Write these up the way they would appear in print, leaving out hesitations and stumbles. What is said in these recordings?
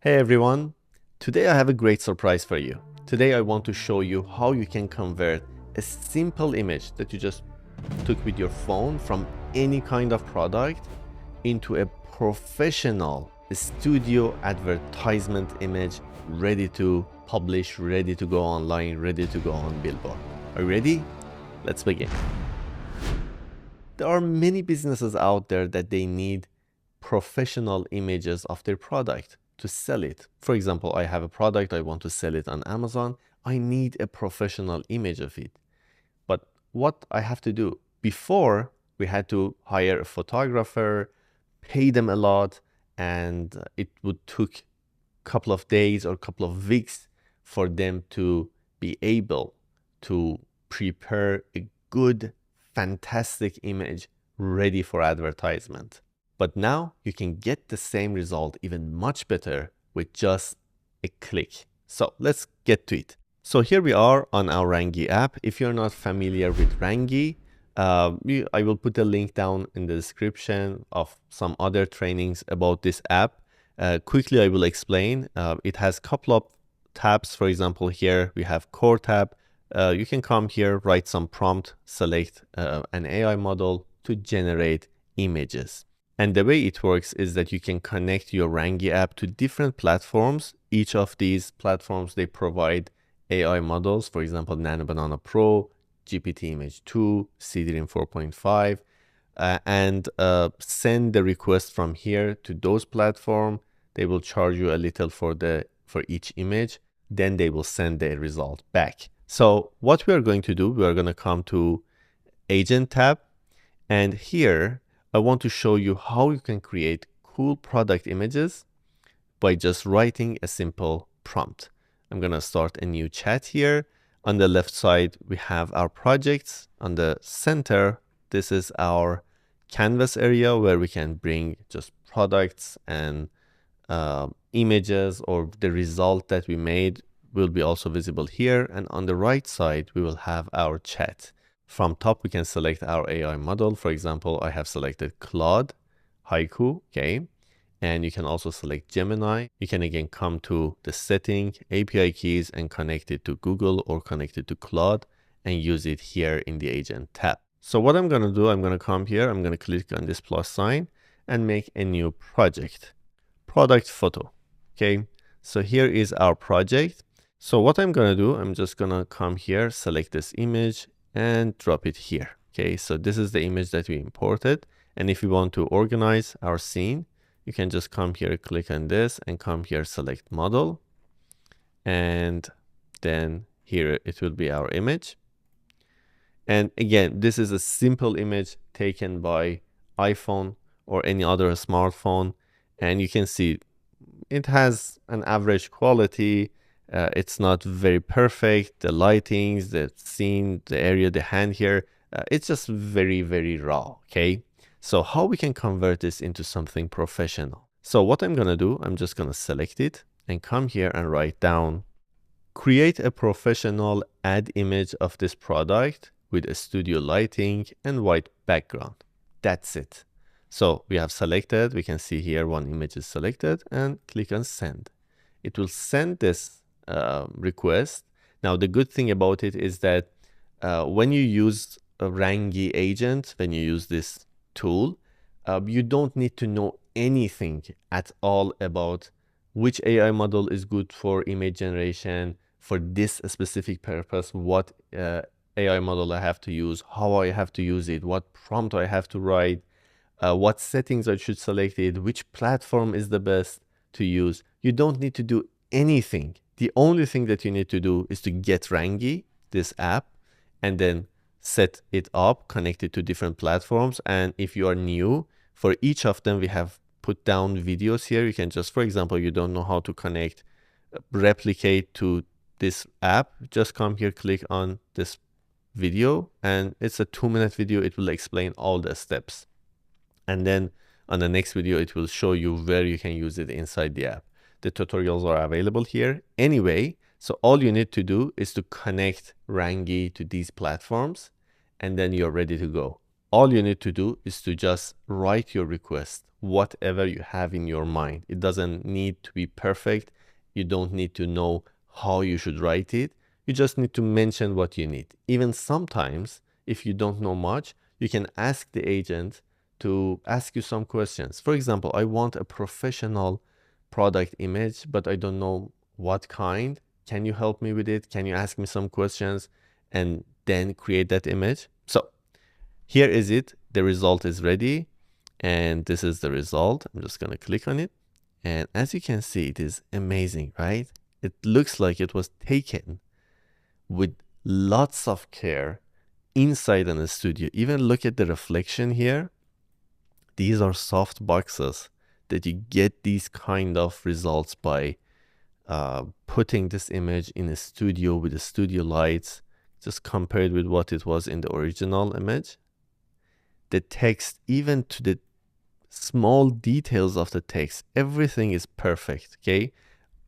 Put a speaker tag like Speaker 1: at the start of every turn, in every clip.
Speaker 1: Hey everyone, today I have a great surprise for you. Today I want to show you how you can convert a simple image that you just took with your phone from any kind of product into a professional studio advertisement image ready to publish, ready to go online, ready to go on Billboard. Are you ready? Let's begin. There are many businesses out there that they need professional images of their product to sell it. For example, I have a product, I want to sell it on Amazon. I need a professional image of it. But what I have to do? Before, we had to hire a photographer, pay them a lot, and it would took a couple of days or a couple of weeks for them to be able to prepare a good, fantastic image ready for advertisement. But now you can get the same result even much better with just a click. So let's get to it. So here we are on our Rangy app. If you're not familiar with Rangy, I will put a link down in the description of some other trainings about this app. Quickly, I will explain. It has a couple of tabs. For example, here we have core tab. You can come here, write some prompt, select an AI model to generate images. And the way it works is that you can connect your Rangy app to different platforms. Each of these platforms, they provide AI models, for example, Nano Banana Pro, GPT Image 2, Cdream 4.5, and send the request from here to those platforms. They will charge you a little for each image. Then they will send the result back. So what we are going to do, we are going to come to Agent tab, and here I want to show you how you can create cool product images by just writing a simple prompt. I'm going to start a new chat here. On the left side, we have our projects. On the center, this is our canvas area where we can bring just products and images, or the result that we made will be also visible here. And on the right side, we will have our chat. From top, we can select our AI model. For example, I have selected Claude, Haiku, okay? And you can also select Gemini. You can again come to the setting, API keys, and connect it to Google or connect it to Claude and use it here in the Agent tab. So what I'm gonna do, I'm gonna come here, I'm gonna click on this plus sign and make a new project. Product photo, okay? So here is our project. So what I'm gonna do, I'm just gonna come here, select this image, and drop it here. Okay, so this is the image that we imported. And if you want to organize our scene, you can just come here, click on this, and come here, select model. And then here it will be our image. And again, this is a simple image taken by iPhone or any other smartphone. And you can see it has an average quality. It's not very perfect. The lightings, the scene, the area, the hand here, it's just very, very raw, okay? So how we can convert this into something professional? So what I'm gonna do, I'm just gonna select it and come here and write down, create a professional ad image of this product with a studio lighting and white background. That's it. So we have selected, we can see here one image is selected, and click on send. It will send this request. Now the good thing about it is that when you use a Rangy agent, when you use this tool, you don't need to know anything at all about which AI model is good for image generation for this specific purpose, what AI model I have to use, how I have to use it, what prompt I have to write, what settings I should select it, which platform is the best to use. You don't need to do anything. The only thing that you need to do is to get Rangy, this app, and then set it up, connect it to different platforms. And if you are new, for each of them, we have put down videos here. You can just, for example, you don't know how to connect, replicate to this app, just come here, click on this video, and it's a 2-minute video. It will explain all the steps. And then on the next video, it will show you where you can use it inside the app. The tutorials are available here anyway. So all you need to do is to connect Rangy to these platforms, and then you're ready to go. All you need to do is to just write your request whatever you have in your mind. It doesn't need to be perfect. You don't need to know how you should write it. You just need to mention what you need. Even sometimes, if you don't know much, you can ask the agent to ask you some questions. For example, I want a professional product image, but I don't know what kind. Can you help me with it? Can you ask me some questions and then create that image? So here is it. The result is ready. And this is the result. I'm just going to click on it. And as you can see, it is amazing, right? It looks like it was taken with lots of care inside in the studio. Even look at the reflection here. These are soft boxes that you get these kind of results by putting this image in a studio with the studio lights, just compared with what it was in the original image. The text, even to the small details of the text, everything is perfect, okay?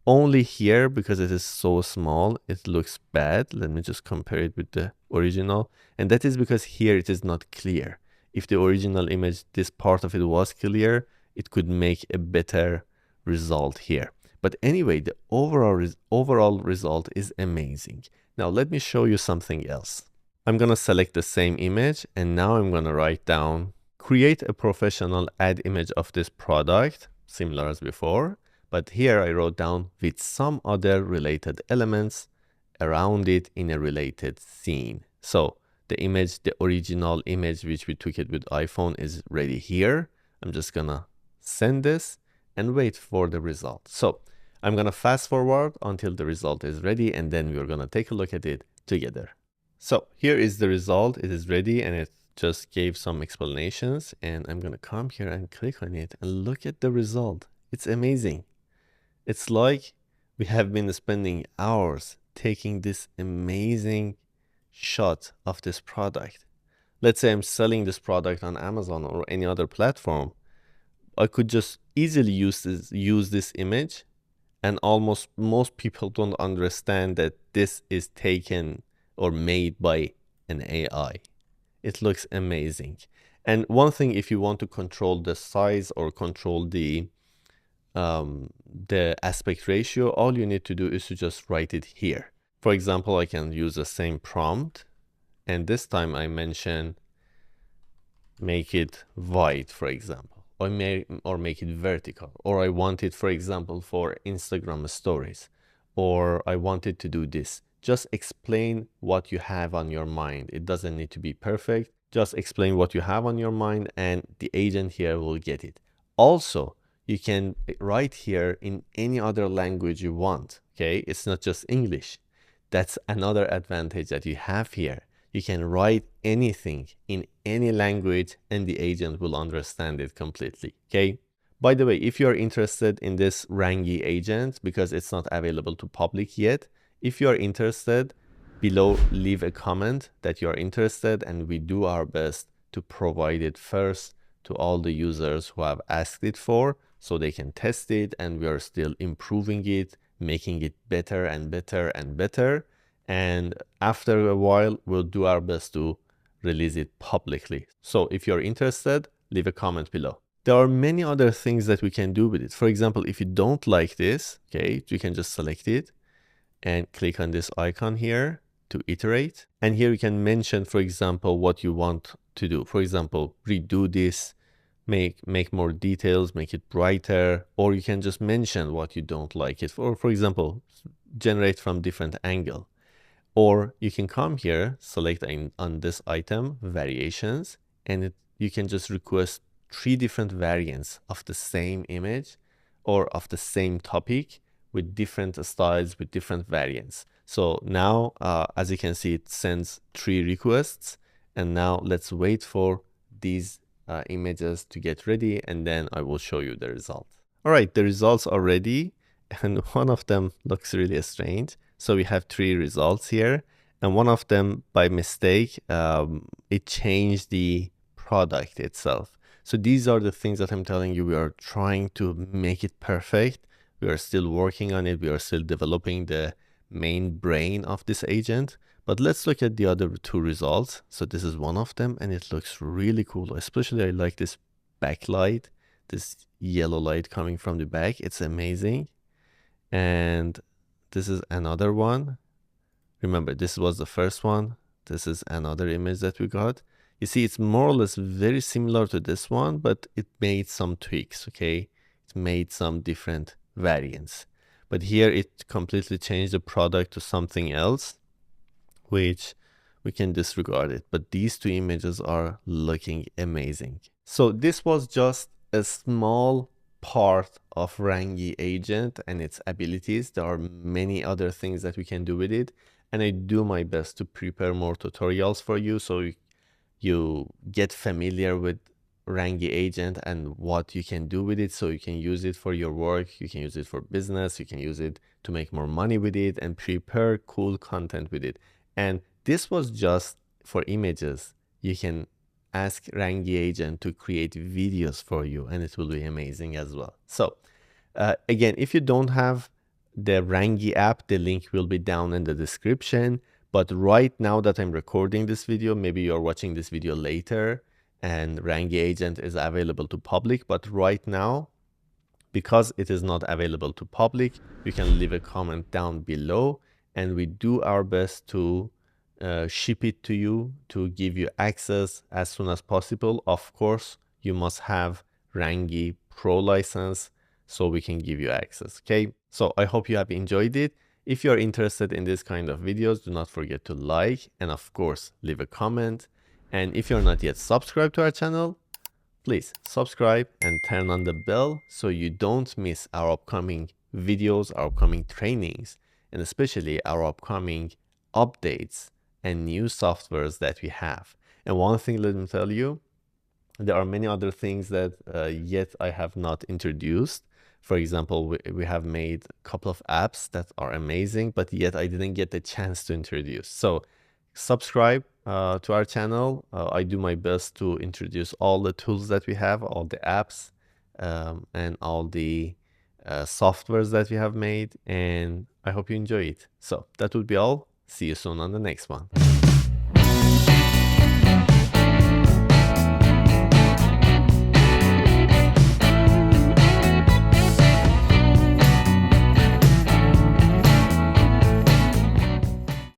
Speaker 1: Only here, because it is so small, it looks bad. Let me just compare it with the original. And that is because here it is not clear. If the original image, this part of it was clear, it could make a better result here. But anyway, the overall result is amazing. Now let me show you something else. I'm gonna select the same image, and now I'm gonna write down, create a professional ad image of this product, similar as before. But here I wrote down with some other related elements around it in a related scene. So the image, the original image, which we took it with iPhone, is ready here. I'm just gonna send this and wait for the result. So I'm gonna fast forward until the result is ready, and then we're gonna take a look at it together. So here is the result. It is ready, and it just gave some explanations. And I'm gonna come here and click on it and look at the result. It's amazing. It's like we have been spending hours taking this amazing shot of this product. Let's say I'm selling this product on Amazon or any other platform. I could just easily use this image, and almost most people don't understand that this is taken or made by an AI. It looks amazing. And one thing, if you want to control the size or control the aspect ratio, all you need to do is to just write it here. For example, I can use the same prompt, and this time I mention make it wide, for example, or make it vertical, or I want it, for example, for Instagram stories, or I want it to do this. Just explain what you have on your mind. It doesn't need to be perfect. Just explain what you have on your mind, and the agent here will get it. Also, you can write here in any other language you want, okay? It's not just English. That's another advantage that you have here. You can write anything in any language, and the agent will understand it completely, okay? By the way, if you're interested in this Rangy agent, because it's not available to public yet, if you're interested, below leave a comment that you're interested, and we do our best to provide it first to all the users who have asked it for, so they can test it, and we are still improving it, making it better and better and better. And after a while, we'll do our best to release it publicly. So if you're interested, leave a comment below. There are many other things that we can do with it. For example, if you don't like this, okay, you can just select it and click on this icon here to iterate. And here you can mention, for example, what you want to do. For example, redo this, make more details, make it brighter, or you can just mention what you don't like it. For example, generate from different angle. Or you can come here, select on this item, variations, and you can just request 3 different variants of the same image or of the same topic with different styles, with different variants. So now, as you can see, it sends 3 requests. And now let's wait for these images to get ready, and then I will show you the result. All right, the results are ready, and one of them looks really strange. So we have 3 results here, and one of them, by mistake, it changed the product itself. So these are the things that I'm telling you. We are trying to make it perfect. We are still working on it. We are still developing the main brain of this agent. But let's look at the other 2 results. So this is one of them, and it looks really cool. Especially I like this backlight this yellow light coming from the back. It's amazing. And this is another one. Remember, this was the first one. This is another image that we got. You see, it's more or less very similar to this one, but it made some tweaks, okay? It made some different variants. But here it completely changed the product to something else, which we can disregard it. But these two images are looking amazing. So this was just a small part of Rangy agent and its abilities. There are many other things that we can do with it, and I do my best to prepare more tutorials for you so you get familiar with Rangy agent and what you can do with it, so you can use it for your work, you can use it for business, you can use it to make more money with it and prepare cool content with it. And this was just for images. You can ask Rangy agent to create videos for you, and it will be amazing as well. So again, if you don't have the Rangy app, the link will be down in the description. But right now that I'm recording this video, maybe you're watching this video later and Rangy agent is available to public, but right now, because it is not available to public, you can leave a comment down below and we do our best to ship it to you, to give you access as soon as possible. Of course, you must have Rangy Pro license so we can give you access, okay? So I hope you have enjoyed it. If you are interested in this kind of videos, do not forget to like and of course leave a comment. And if you're not yet subscribed to our channel, please subscribe and turn on the bell so you don't miss our upcoming videos, our upcoming trainings, and especially our upcoming updates and new softwares that we have. And one thing, let me tell you, there are many other things that yet I have not introduced. For example, we have made a couple of apps that are amazing, but yet I didn't get the chance to introduce. So subscribe to our channel. I do my best to introduce all the tools that we have, all the apps, and all the softwares that we have made. And I hope you enjoy it. So that would be all. See you soon on the next one.